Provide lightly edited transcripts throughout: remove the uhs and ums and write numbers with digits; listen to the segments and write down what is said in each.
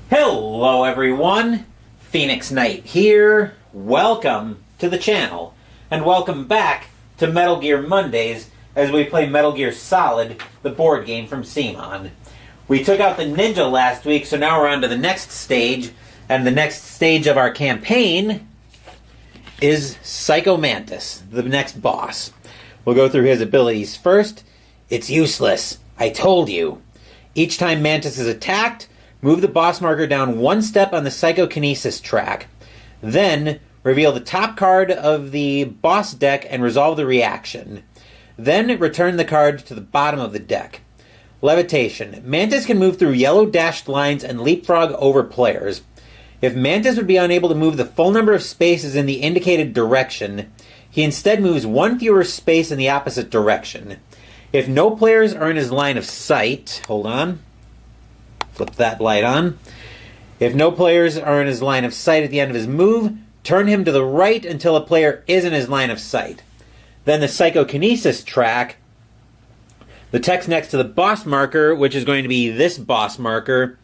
Hello everyone, Phoenix Knight here. Welcome to the channel, and welcome back to Metal Gear Mondays as we play Metal Gear Solid, the board game from CMON. We took out the ninja last week, so now we're on to the next stage, and the next stage of our campaign is Psycho Mantis, the next boss. We'll go through his abilities first. It's useless, I told you. Each time Mantis is attacked, move the boss marker down one step on the psychokinesis track. Then, reveal the top card of the boss deck and resolve the reaction. Then, return the card to the bottom of the deck. Levitation. Mantis can move through yellow dashed lines and leapfrog over players. If Mantis would be unable to move the full number of spaces in the indicated direction, he instead moves one fewer space in the opposite direction. If no players are in his line of sight... Hold on. Flip that light on. If no players are in his line of sight at the end of his move, turn him to the right until a player is in his line of sight. Then the psychokinesis track, the text next to the boss marker, which is going to be this boss marker,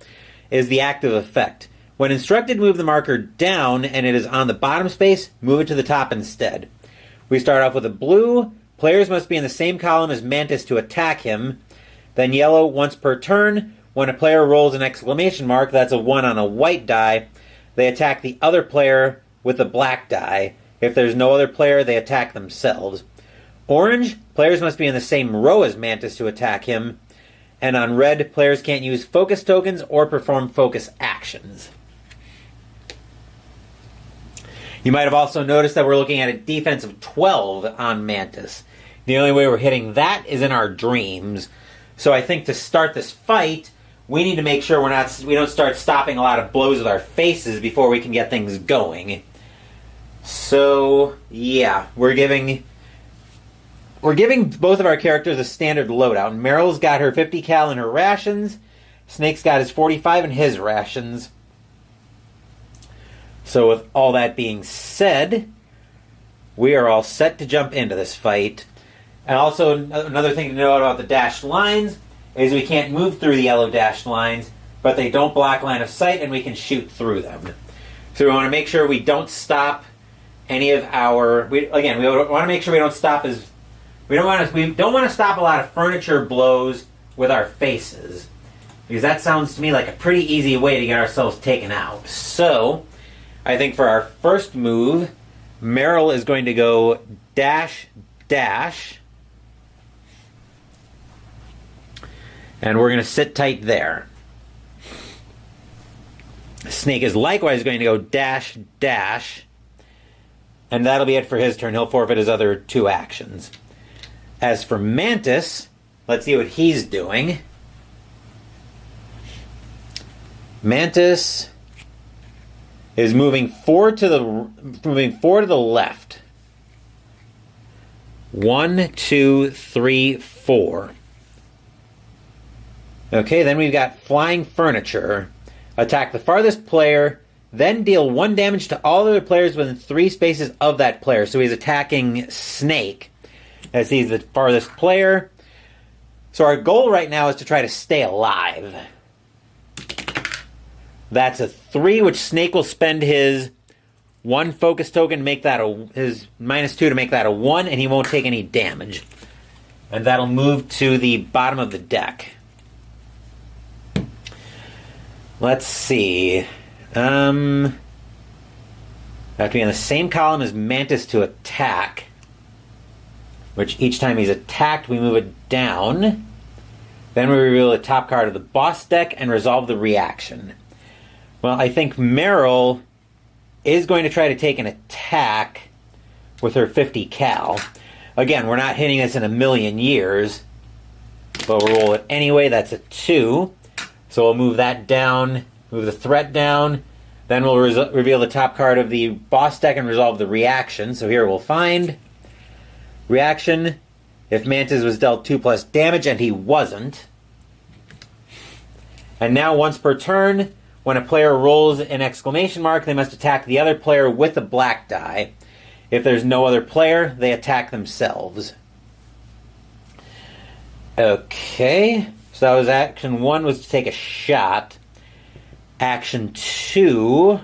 is the active effect. When instructed to move the marker down and it is on the bottom space, move it to the top instead. We start off with a blue. Players must be in the same column as Mantis to attack him. Then yellow once per turn. When a player rolls an exclamation mark, that's a 1 on a white die, they attack the other player with a black die. If there's no other player, they attack themselves. Orange, players must be in the same row as Mantis to attack him. And on red, players can't use focus tokens or perform focus actions. You might have also noticed that we're looking at a defense of 12 on Mantis. The only way we're hitting that is in our dreams. So I think to start this fight, we need to make sure we don't start stopping a lot of blows with our faces before we can get things going. So, yeah, we're giving both of our characters a standard loadout. Meryl's got her 50 cal in her rations. Snake's got his 45 in his rations. So with all that being said, we are all set to jump into this fight. And also, another thing to note about the dashed lines is we can't move through the yellow dashed lines, but they don't block line of sight and we can shoot through them. So we want to make sure we don't stop any of our... We want to make sure we don't stop we don't want to stop a lot of furniture blows with our faces, because that sounds to me like a pretty easy way to get ourselves taken out. So, I think for our first move, Meryl is going to go dash, dash, and we're going to sit tight there. Snake is likewise going to go dash, dash, and that'll be it for his turn. He'll forfeit his other two actions. As for Mantis, let's see what he's doing. Mantis is moving four to the left. 1, 2, 3, 4. Okay, then we've got flying furniture. Attack the farthest player, then deal 1 damage to all other players within 3 spaces of that player. So he's attacking Snake, as he's the farthest player. So our goal right now is to try to stay alive. That's a 3, which Snake will spend his 1 focus token, make that his -2 to make that a 1, and he won't take any damage. And that'll move to the bottom of the deck. Let's see. Have to be on the same column as Mantis to attack. Which each time he's attacked, we move it down. Then we reveal the top card of the boss deck and resolve the reaction. Well, I think Meryl is going to try to take an attack with her 50 cal. Again, we're not hitting this in a million years, but we'll roll it anyway. That's a 2. So we'll move that down, move the threat down. Then we'll reveal the top card of the boss deck and resolve the reaction. So here we'll find reaction. If Mantis was dealt 2+ damage, and he wasn't. And now once per turn, when a player rolls an exclamation mark, they must attack the other player with a black die. If there's no other player, they attack themselves. Okay, so that was action 1, was to take a shot. Action 2...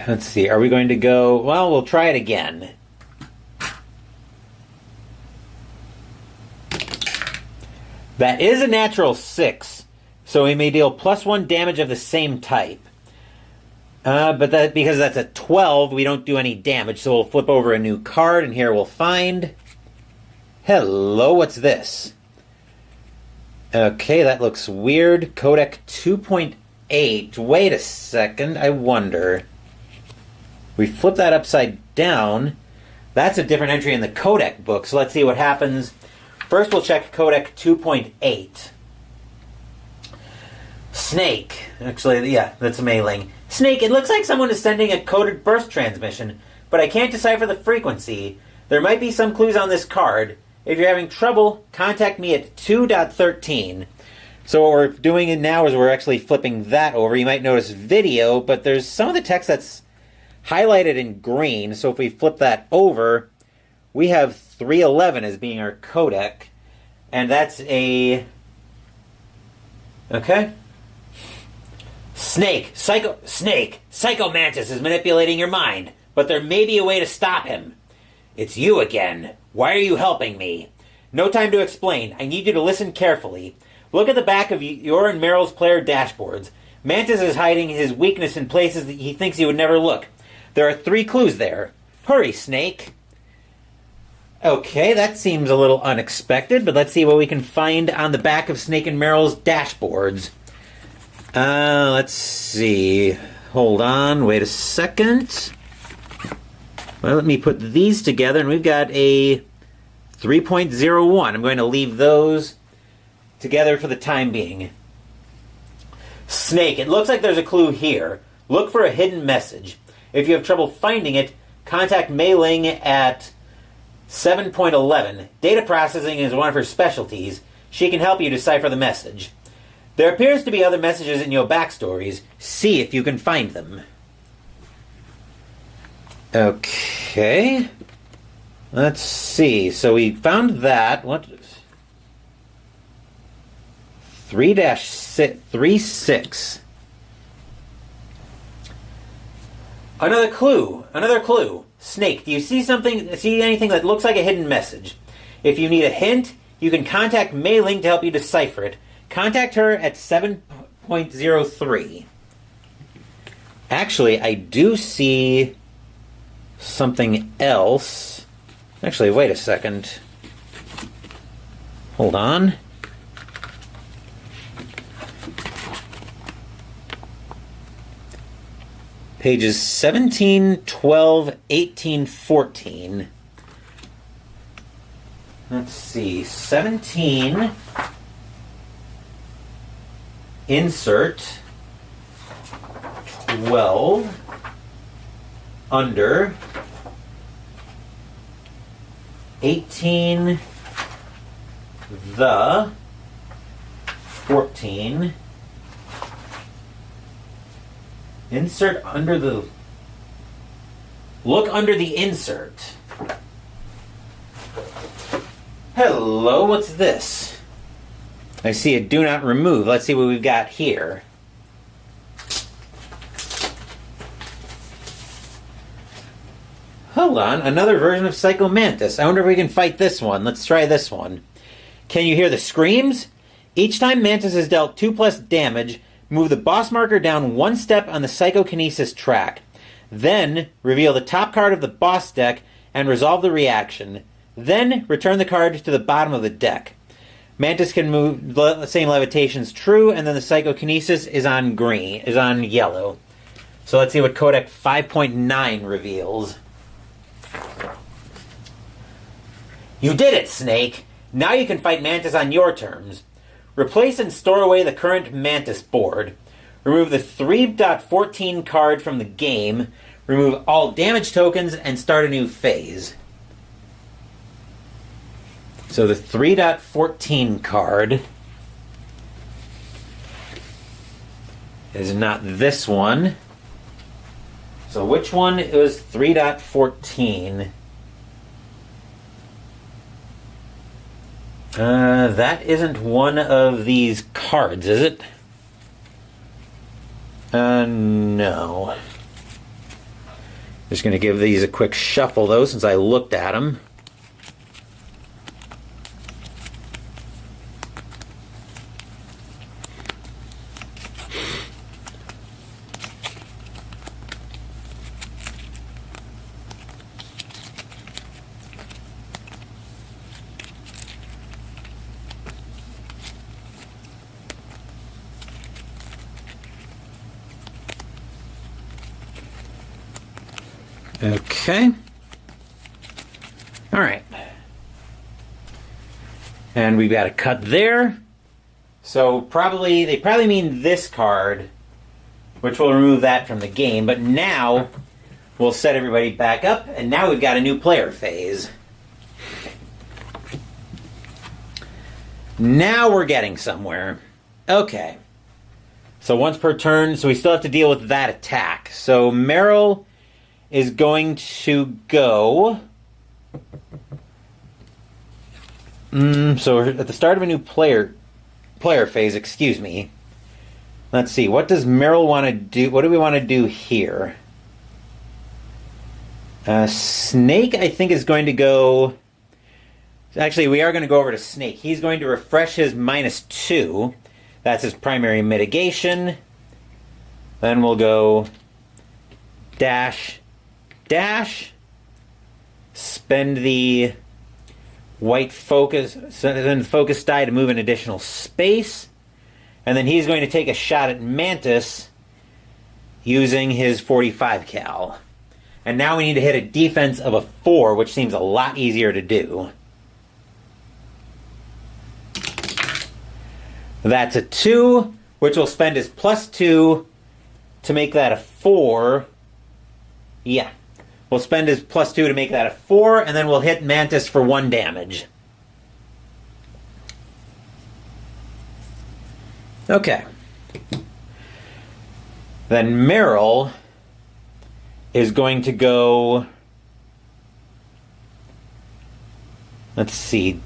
let's see, are we going to go... Well, we'll try it again. That is a natural 6, so we may deal +1 damage of the same type. But that because that's a 12, we don't do any damage, so we'll flip over a new card, and here we'll find... Hello, what's this? Okay, that looks weird. Codec 2.8. Wait a second, I wonder... We flip that upside down. That's a different entry in the codec book, so let's see what happens. First, we'll check codec 2.8. Snake. Actually, yeah, that's a mailing. Snake, it looks like someone is sending a coded burst transmission, but I can't decipher the frequency. There might be some clues on this card. If you're having trouble, contact me at 2.13. So what we're doing now is we're actually flipping that over. You might notice video, but there's some of the text that's highlighted in green, so if we flip that over, we have 311 as being our codec, and that's a... Okay. Psycho Mantis is manipulating your mind, but there may be a way to stop him. It's you again. Why are you helping me? No time to explain. I need you to listen carefully. Look at the back of your and Meryl's player dashboards. Mantis is hiding his weakness in places that he thinks you would never look. There are 3 clues there. Hurry, Snake. Okay, that seems a little unexpected, but let's see what we can find on the back of Snake and Meryl's dashboards. Let's see. Hold on, wait a second. Well, let me put these together, and we've got a 3.01. I'm going to leave those together for the time being. Snake, it looks like there's a clue here. Look for a hidden message. If you have trouble finding it, contact Mei Ling at 7.11. Data processing is one of her specialties. She can help you decipher the message. There appears to be other messages in your backstories. See if you can find them. Okay. Let's see. So we found that. What? 3-36. Another clue. Snake, do you see anything that looks like a hidden message? If you need a hint, you can contact Mei Ling to help you decipher it. Contact her at 7.03. Actually, I do see something else. Actually, wait a second. Hold on. Pages 17, 12, 18, 14. Let's see. 17. Insert. 12. Under. 18. The. 14. Insert under the... Look under the insert. Hello, what's this? I see a do not remove. Let's see what we've got here. Hold on, another version of Psycho Mantis. I wonder if we can fight this one. Let's try this one. Can you hear the screams? Each time Mantis is dealt 2+ damage, move the boss marker down 1 step on the psychokinesis track. Then, reveal the top card of the boss deck and resolve the reaction. Then, return the card to the bottom of the deck. Mantis can move the same levitation's true, and then the psychokinesis is on green, is on yellow. So let's see what Codec 5.9 reveals. You did it, Snake! Now you can fight Mantis on your terms. Replace and store away the current Mantis board. Remove the 3.14 card from the game. Remove all damage tokens and start a new phase. So the 3.14 card is not this one. So which one was 3.14? That isn't one of these cards, is it? No. Just going to give these a quick shuffle, though, since I looked at them. Okay. All right. And we've got a cut there. So they probably mean this card, which will remove that from the game. But now we'll set everybody back up, and now we've got a new player phase. Now we're getting somewhere. Okay. So once per turn, so we still have to deal with that attack. So Meryl is going to go... so at the start of a new player phase, excuse me. Let's see, what does Meryl want to do? What do we want to do here? Snake, I think, is going to go... Actually, we are going to go over to Snake. He's going to refresh his -2. That's his primary mitigation. Then we'll go dash, dash, spend the white focus, then focus die to move an additional space, and then he's going to take a shot at Mantis using his 45 cal. And now we need to hit a defense of a 4, which seems a lot easier to do. That's a 2, which will spend his +2 to make that a 4. Yeah. We'll spend his +2 to make that a 4, and then we'll hit Mantis for 1 damage. Okay. Then Meryl is going to go... Let's see.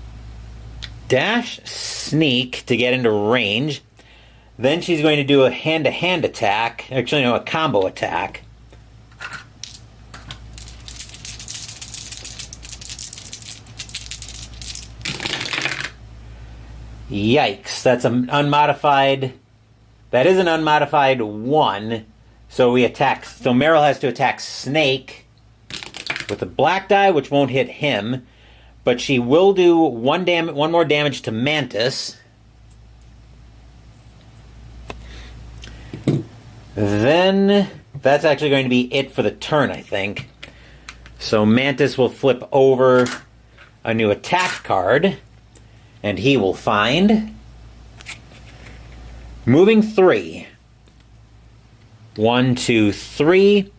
Dash, sneak to get into range. Then she's going to do a hand-to-hand attack. Actually, no, a combo attack. Yikes, that's an unmodified... That is an unmodified 1. So we attack... So Meryl has to attack Snake with a black die, which won't hit him. But she will do one more damage to Mantis. Then that's actually going to be it for the turn, I think. So Mantis will flip over a new attack card, and he will find moving 3. 1, 2, 3.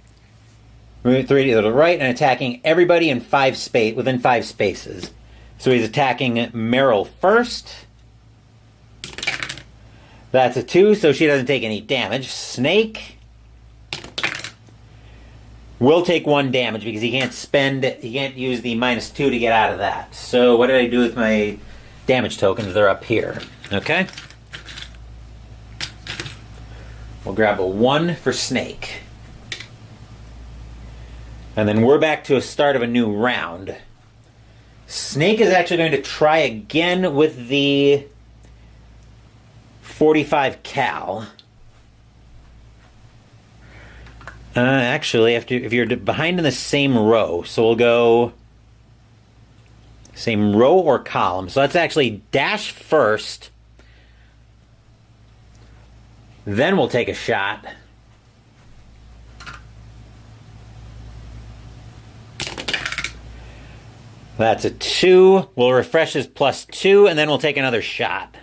Moving 3 to the right and attacking everybody in within 5 spaces. So he's attacking Meryl first. That's a 2, so she doesn't take any damage. Snake. will take 1 damage because he can't use the -2 to get out of that. So what did I do with my damage tokens? They're up here. Okay. We'll grab a 1 for Snake. And then we're back to a start of a new round. Snake is actually going to try again with the 45 cal. Actually, if you're behind in the same row, so we'll go same row or column. So let's actually dash first. Then we'll take a shot. That's a 2. We'll refresh his +2, and then we'll take another shot.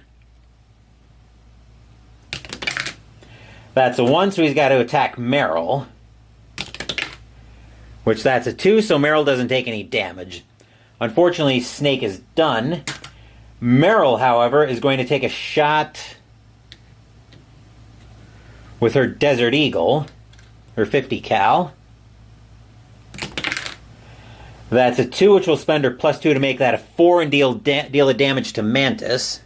That's a 1, so he's got to attack Meryl. Which that's a 2, so Meryl doesn't take any damage. Unfortunately, Snake is done. Meryl, however, is going to take a shot with her Desert Eagle, her 50 cal. That's a 2, which will spend her +2 to make that a 4 and deal a damage to Mantis.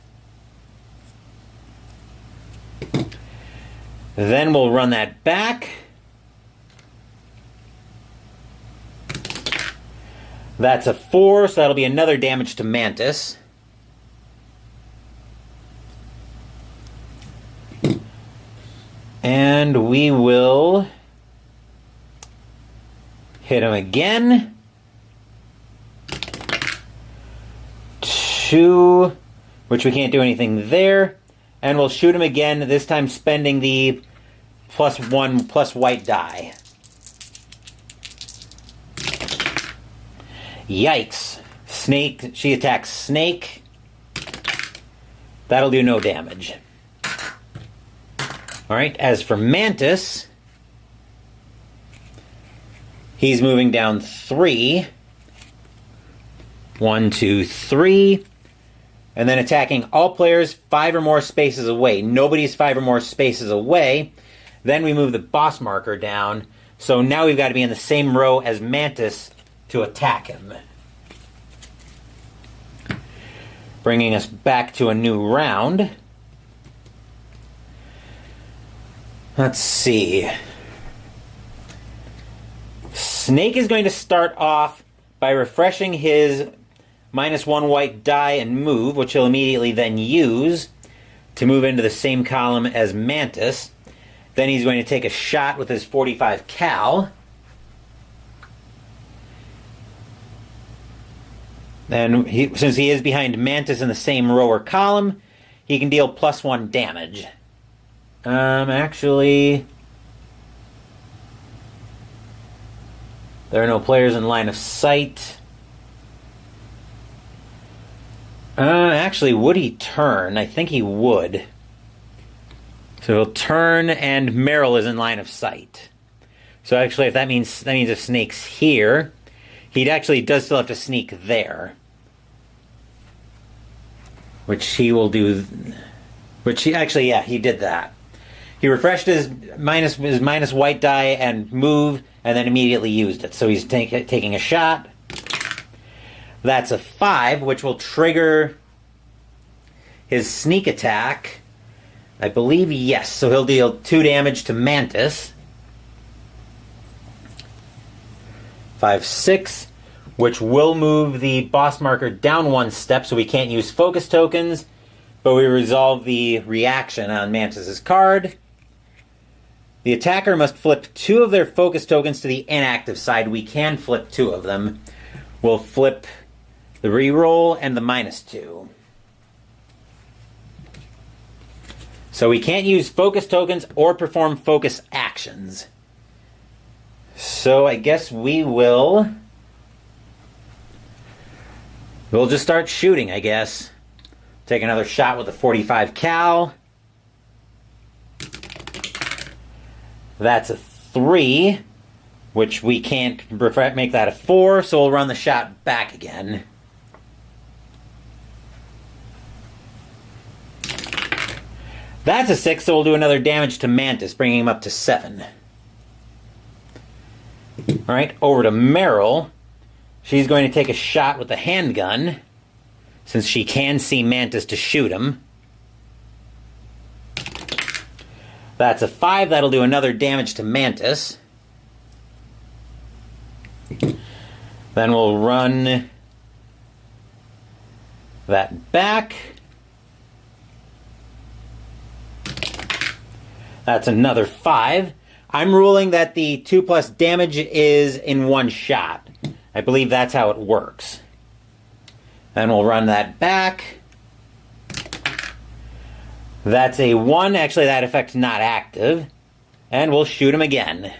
Then we'll run that back. That's a 4, so that'll be another damage to Mantis. And we will hit him again. 2, which we can't do anything there. And we'll shoot him again, this time spending the +1 plus white die. Yikes. Snake, she attacks Snake. That'll do no damage. Alright, as for Mantis, he's moving down 3. 1, 2, 3. And then attacking all players 5 or more spaces away. Nobody's 5 or more spaces away. Then we move the boss marker down. So now we've got to be in the same row as Mantis to attack him. Bringing us back to a new round. Let's see. Snake is going to start off by refreshing his -1 white die and move, which he'll immediately then use to move into the same column as Mantis. Then he's going to take a shot with his 45 cal. And since he is behind Mantis in the same row or column, he can deal +1 damage. Actually, there are no players in line of sight. Actually, would he turn? I think he would. So he'll turn, and Meryl is in line of sight. So actually, if that means if Snake's here, he actually does still have to sneak there, which he will do. Which he actually, yeah, he did that. He refreshed his minus white die and move, and then immediately used it. So he's taking a shot. That's a 5, which will trigger his sneak attack. I believe, yes. So he'll deal 2 damage to Mantis. 5, 6, which will move the boss marker down 1 step, so we can't use focus tokens, but we resolve the reaction on Mantis's card. The attacker must flip 2 of their focus tokens to the inactive side. We can flip 2 of them. We'll flip the reroll and the -2. So we can't use focus tokens or perform focus actions. So I guess we'll just start shooting, I guess. Take another shot with the 45 cal. That's a 3, which we can't make that a 4, so we'll run the shot back again. That's a 6, so we'll do another damage to Mantis, bringing him up to 7. All right, over to Meryl. She's going to take a shot with the handgun, since she can see Mantis to shoot him. That's a 5. That'll do another damage to Mantis. Then we'll run that back. That's another 5. I'm ruling that the 2+ damage is in one shot. I believe that's how it works. Then we'll run that back. That's a 1. Actually, that effect's not active. And we'll shoot him again.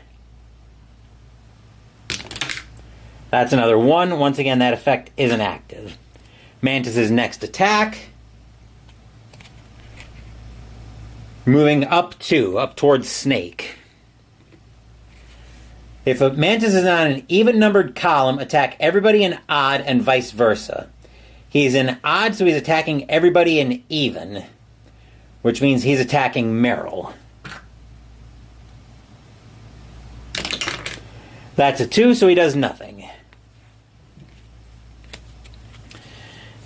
That's another 1. Once again, that effect isn't active. Mantis's next attack. Moving up towards Snake. If a Mantis is on an even-numbered column, attack everybody in odd and vice versa. He's in odd, so he's attacking everybody in even, which means he's attacking Meryl. That's a 2, so he does nothing.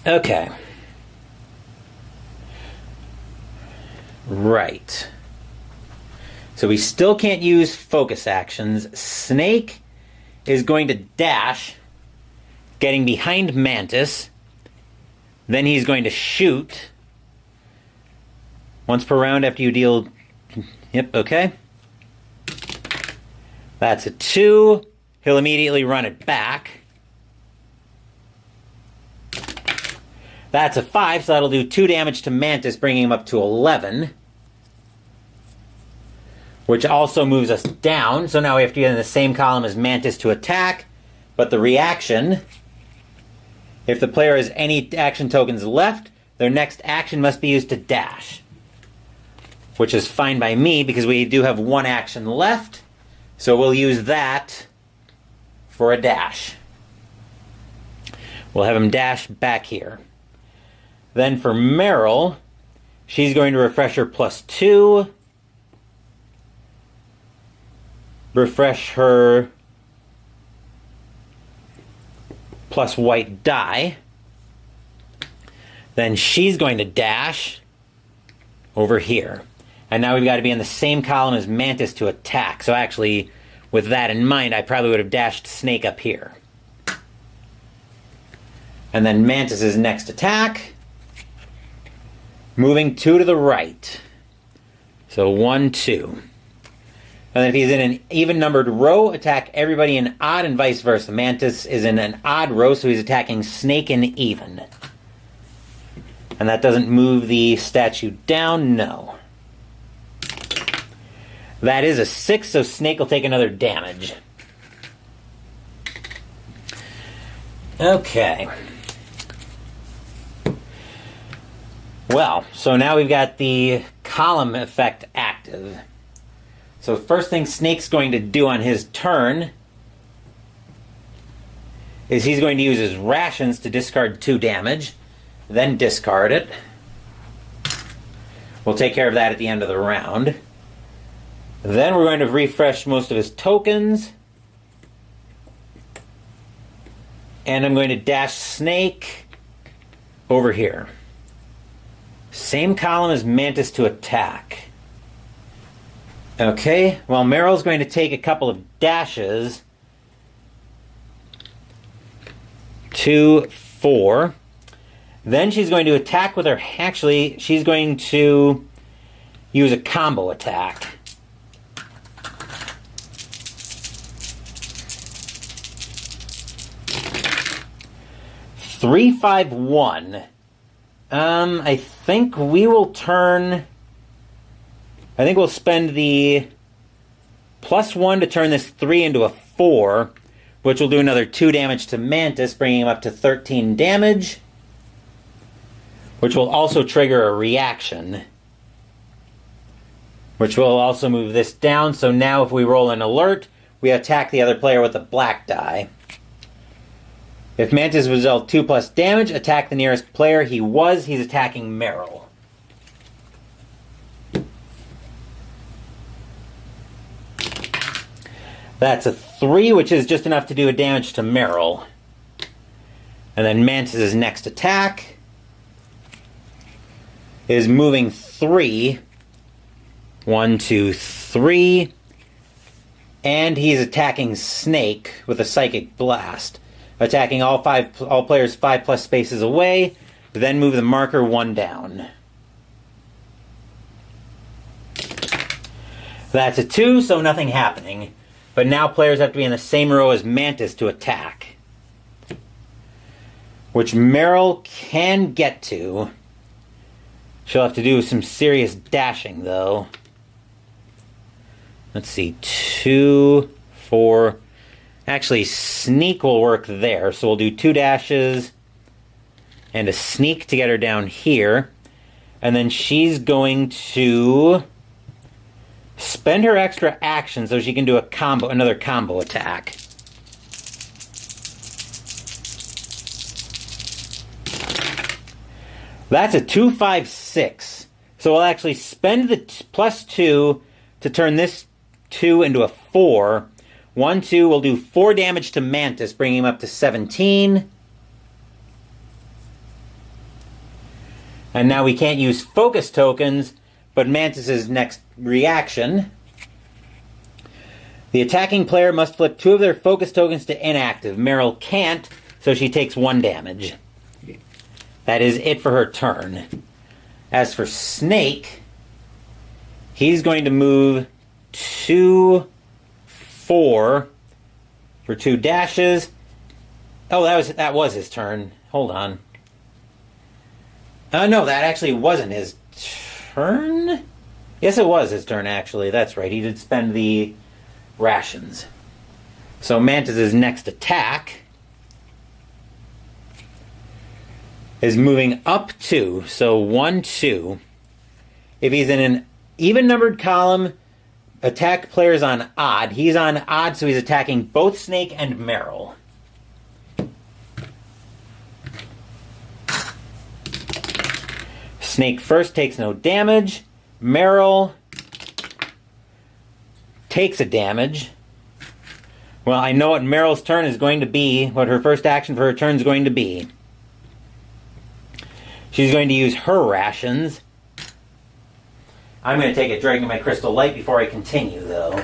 Okay. Right. So we still can't use focus actions. Snake is going to dash, getting behind Mantis. Then he's going to shoot. Once per round after you deal... Yep, okay. That's a 2. He'll immediately run it back. That's a 5, so that'll do 2 damage to Mantis, bringing him up to 11. Which also moves us down, so now we have to get in the same column as Mantis to attack. But the reaction, if the player has any action tokens left, their next action must be used to dash. Which is fine by me, because we do have 1 action left. So we'll use that for a dash. We'll have him dash back here. Then for Meryl, she's going to refresh her +2. Refresh her plus white die. Then she's going to dash over here. And now we've got to be in the same column as Mantis to attack. So actually, with that in mind, I probably would have dashed Snake up here. And then Mantis's next attack. Moving 2 to the right. So 1, 2. And then if he's in an even-numbered row, attack everybody in odd and vice versa. Mantis is in an odd row, so he's attacking Snake in even. And that doesn't move the statue down? No. That is a 6, so Snake will take another damage. Okay. Well, so now we've got the column effect active. So first thing Snake's going to do on his turn is he's going to use his rations to discard 2 damage, then discard it. We'll take care of that at the end of the round. Then we're going to refresh most of his tokens. And I'm going to dash Snake over here. Same column as Mantis to attack. Okay, well, Meryl's going to take a couple of dashes. 2, 4. Then she's going to attack with her... Actually, she's going to use a combo attack. Three, 5, 1. I think we will turn... I think we'll spend the +1 to turn this 3 into a 4, which will do another 2 damage to Mantis, bringing him up to 13 damage, which will also trigger a reaction, which will also move this down. So now if we roll an alert, we attack the other player with a black die. If Mantis was dealt 2+ damage, attack the nearest player. He's attacking Meryl. That's a 3, which is just enough to do a damage to Meryl. And then Mantis' next attack is moving 3. 1, 2, 3. And he's attacking Snake with a Psychic Blast. Attacking all players 5+ spaces away. Then move the marker 1 down. That's a 2, so nothing happening. But now players have to be in the same row as Mantis to attack. Which Meryl can get to. She'll have to do some serious dashing, though. Let's see, 2, 4. Actually, Sneak will work there. So we'll do 2 dashes and a Sneak to get her down here. And then she's going to spend her extra action so she can do another combo attack. That's a 2, 5, 6. So we'll actually spend the +2 to turn this 2 into a 4. 1, 2, we'll do 4 damage to Mantis, bringing him up to 17. And now we can't use focus tokens, but Mantis' next reaction. The attacking player must flip 2 of their focus tokens to inactive. Meryl can't, so she takes 1 damage. That is it for her turn. As for Snake, he's going to move 2, 4 for 2 dashes. Oh, that was his turn. Hold on. No, that actually wasn't his turn. Yes, it was his turn, actually. That's right. He did spend the rations. So Mantis' next attack is moving up 2. So 1, 2. If he's in an even-numbered column, attack players on odd. He's on odd, so he's attacking both Snake and Meryl. Snake first takes no damage. Meryl takes a damage. Well, I know what Meryl's turn is going to be, what her first action for her turn is going to be. She's going to use her rations. I'm going to take a drink of my Crystal Light before I continue, though.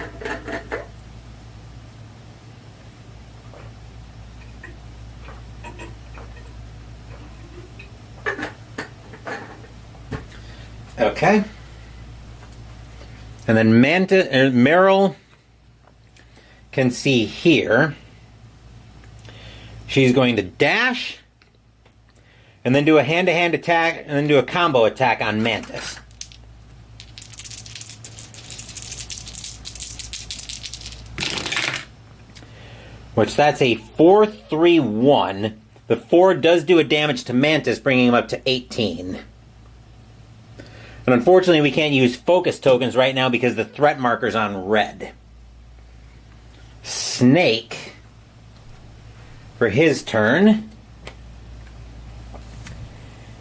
Okay. And then Meryl can see here. She's going to dash, and then do a hand-to-hand attack, and then do a combo attack on Mantis. Which that's a 4, 3, 1. The 4 does do a damage to Mantis, bringing him up to 18. And unfortunately, we can't use focus tokens right now because the threat marker's on red. Snake, for his turn,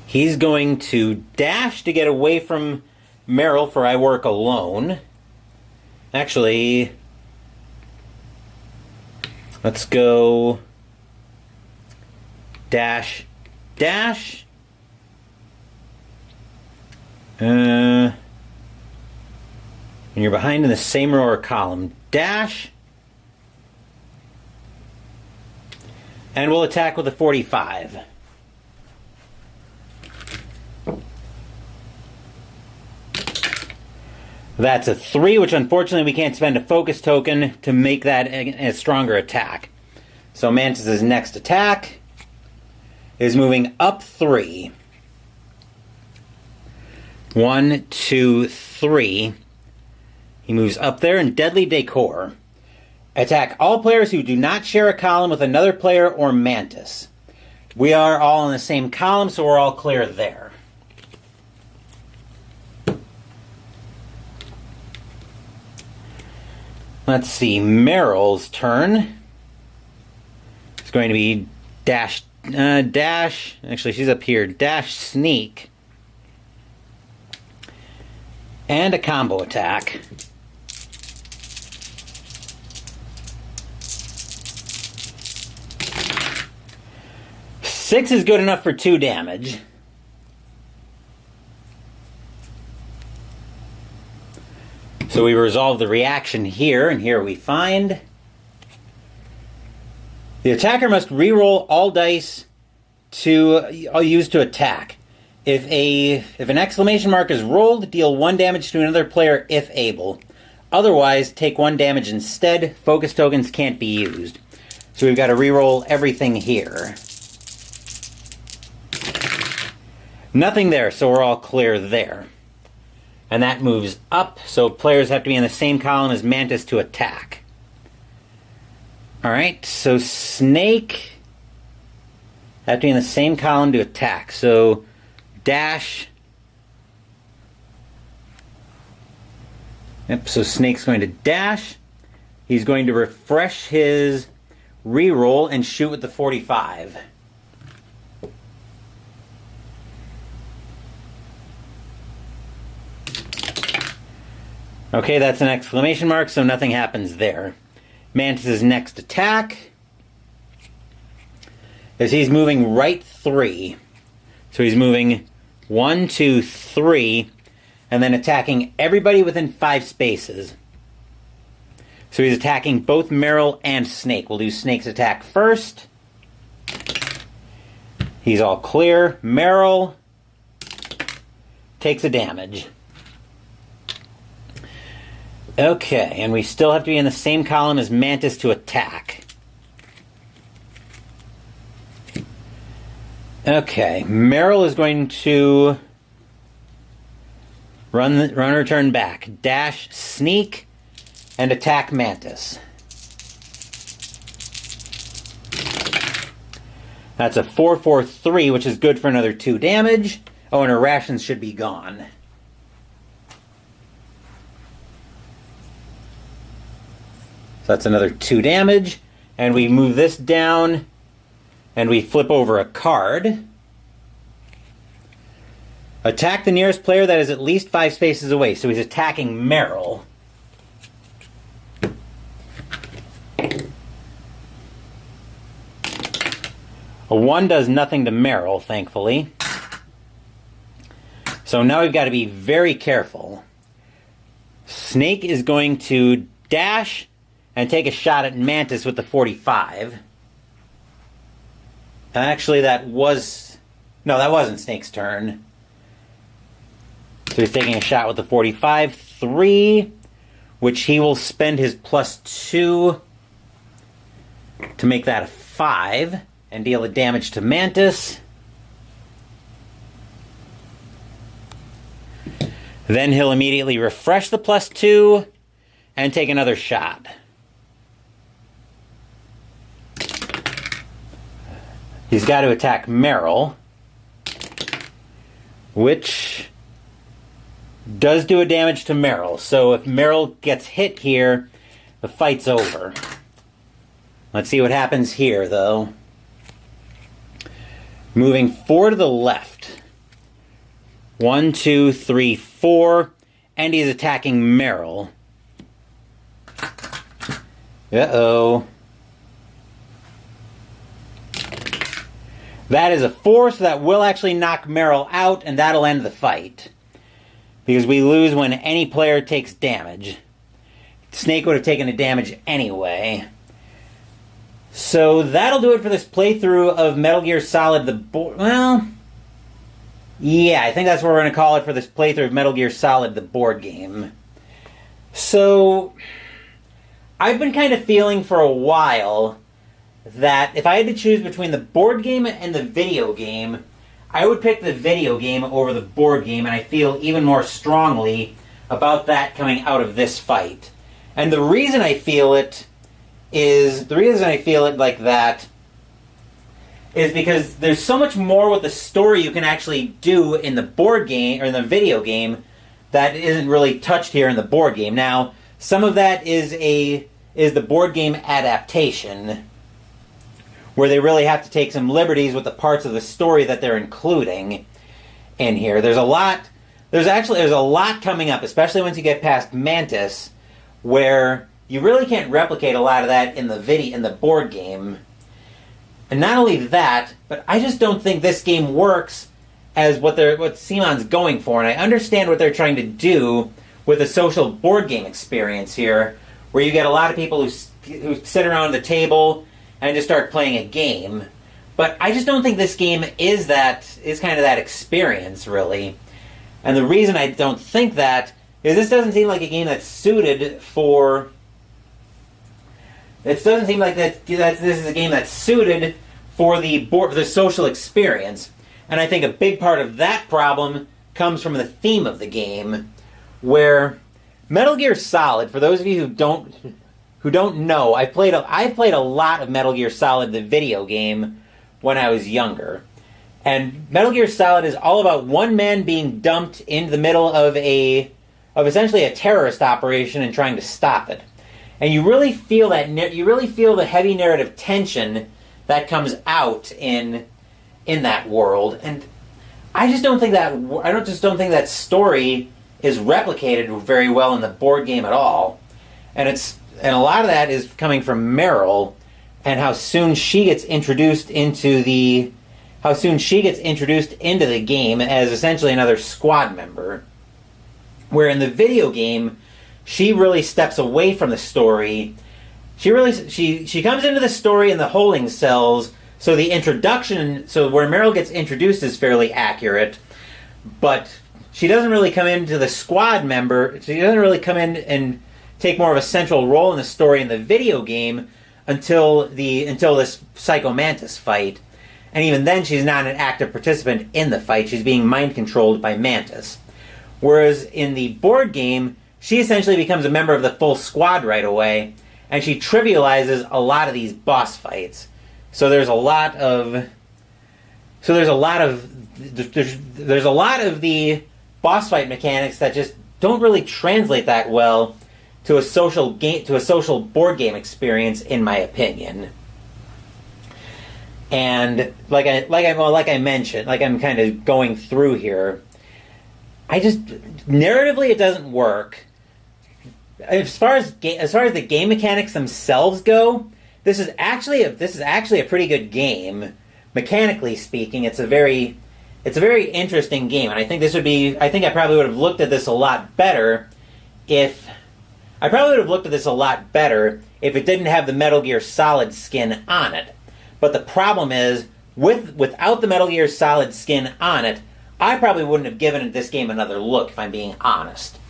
he's going to dash to get away from Meryl for I work alone. Actually, let's go dash, dash. And you're behind in the same row or column. Dash. And we'll attack with a 45. That's a 3, which unfortunately we can't spend a focus token to make that a stronger attack. So Mantis' next attack is moving up 3. 1, 2, 3. He moves up there in Deadly Decor. Attack all players who do not share a column with another player or Mantis. We are all in the same column, so we're all clear there. Let's see, Meryl's turn. It's going to be dash, dash. Actually, she's up here. Dash, sneak. And a combo attack. 6 is good enough for 2 damage. So we resolve the reaction here, and here we find the attacker must reroll all dice used to attack. If an exclamation mark is rolled, deal 1 damage to another player if able. Otherwise, take 1 damage instead. Focus tokens can't be used. So we've got to reroll everything here. Nothing there, so we're all clear there. And that moves up, so players have to be in the same column as Mantis to attack. Alright, so Snake have to be in the same column to attack. So dash. Yep, so Snake's going to dash. He's going to refresh his reroll and shoot with the 45. Okay, that's an exclamation mark, so nothing happens there. Mantis' next attack is he's moving right 3. So he's moving 1, 2, 3, and then attacking everybody within 5 spaces. So he's attacking both Meryl and Snake. We'll do Snake's attack first. He's all clear. Meryl takes a damage. Okay, and we still have to be in the same column as Mantis to attack. Okay, Meryl is going to run her turn back. Dash, sneak, and attack Mantis. That's a 4-4-3, which is good for another 2 damage. Oh, and her rations should be gone. So that's another 2 damage. And we move this down, and we flip over a card. Attack the nearest player that is at least 5 spaces away. So he's attacking Meryl. A 1 does nothing to Meryl, thankfully. So now we've got to be very careful. Snake is going to dash and take a shot at Mantis with the 45. Actually, that wasn't Snake's turn. So he's taking a shot with the 45. 3, which he will spend his +2 to make that a 5 and deal a damage to Mantis. Then he'll immediately refresh the +2 and take another shot. He's got to attack Meryl, which does do a damage to Meryl. So if Meryl gets hit here, the fight's over. Let's see what happens here, though. Moving 4 to the left. 1, 2, 3, 4. And he's attacking Meryl. Uh-oh. That is a 4, so that will actually knock Meryl out, and that'll end the fight. Because we lose when any player takes damage. Snake would have taken the damage anyway. So that'll do it for this playthrough of Metal Gear Solid the board... Well... Yeah, I think that's what we're going to call it for this playthrough of Metal Gear Solid the board game. So... I've been kind of feeling for a while that if I had to choose between the board game and the video game, I would pick the video game over the board game, and I feel even more strongly about that coming out of this fight. And the reason I feel it like that is because there's so much more with the story you can actually do in the board game, or in the video game, that isn't really touched here in the board game. Now, some of that is the board game adaptation, where they really have to take some liberties with the parts of the story that they're including in here. There's a lot coming up, especially once you get past Mantis, where you really can't replicate a lot of that in the board game. And not only that, but I just don't think this game works as what CMON's going for. And I understand what they're trying to do with a social board game experience here, where you get a lot of people who sit around the table and just start playing a game. But I just don't think this game is kind of that experience, really. And the reason I don't think that is this doesn't seem like a game that's suited for... It doesn't seem like that this is a game that's suited for the social experience. And I think a big part of that problem comes from the theme of the game, where Metal Gear Solid, for those of you who don't know, I've played a lot of Metal Gear Solid, the video game, when I was younger. And Metal Gear Solid is all about one man being dumped in the middle of essentially a terrorist operation and trying to stop it. And you really feel the heavy narrative tension that comes out in that world. And I just don't think that story is replicated very well in the board game at all. And a lot of that is coming from Meryl and how soon she gets introduced into the game as essentially another squad member. Where in the video game, she really steps away from the story. She comes into the story in the holding cells, so where Meryl gets introduced is fairly accurate, but she doesn't really come into the squad member. She doesn't really come in and take more of a central role in the story in the video game until this Psycho Mantis fight. And even then, she's not an active participant in the fight. She's being mind-controlled by Mantis. Whereas in the board game, she essentially becomes a member of the full squad right away, and she trivializes a lot of these boss fights. So there's a lot of the boss fight mechanics that just don't really translate that well to a social board game experience, in my opinion. And like I mentioned, like I'm kind of going through here, narratively it doesn't work. As far as the game mechanics themselves go, this is actually a pretty good game, mechanically speaking. It's a very interesting game, and I think I probably would have looked at this a lot better if it didn't have the Metal Gear Solid skin on it. But the problem is, without the Metal Gear Solid skin on it, I probably wouldn't have given this game another look, if I'm being honest.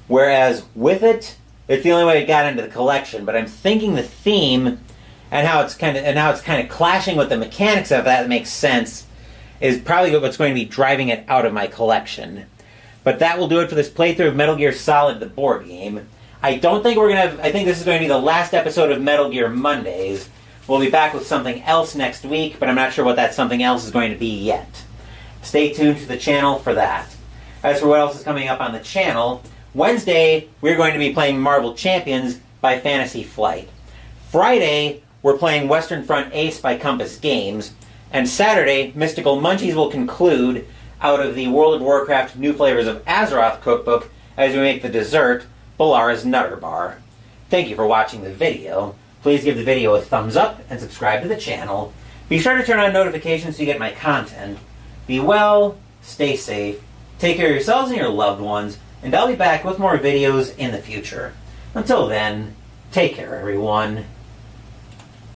Whereas with it, it's the only way it got into the collection. But I'm thinking the theme and how it's kind of clashing with the mechanics of that makes sense is probably what's going to be driving it out of my collection. But that will do it for this playthrough of Metal Gear Solid, the board game. I think this is going to be the last episode of Metal Gear Mondays. We'll be back with something else next week, but I'm not sure what that something else is going to be yet. Stay tuned to the channel for that. As for what else is coming up on the channel, Wednesday, we're going to be playing Marvel Champions by Fantasy Flight. Friday, we're playing Western Front Ace by Compass Games. And Saturday, Mystical Munchies will conclude out of the World of Warcraft New Flavors of Azeroth cookbook as we make the dessert, Balara's Nutter Bar. Thank you for watching the video. Please give the video a thumbs up and subscribe to the channel. Be sure to turn on notifications so you get my content. Be well, stay safe, take care of yourselves and your loved ones, and I'll be back with more videos in the future. Until then, take care, everyone.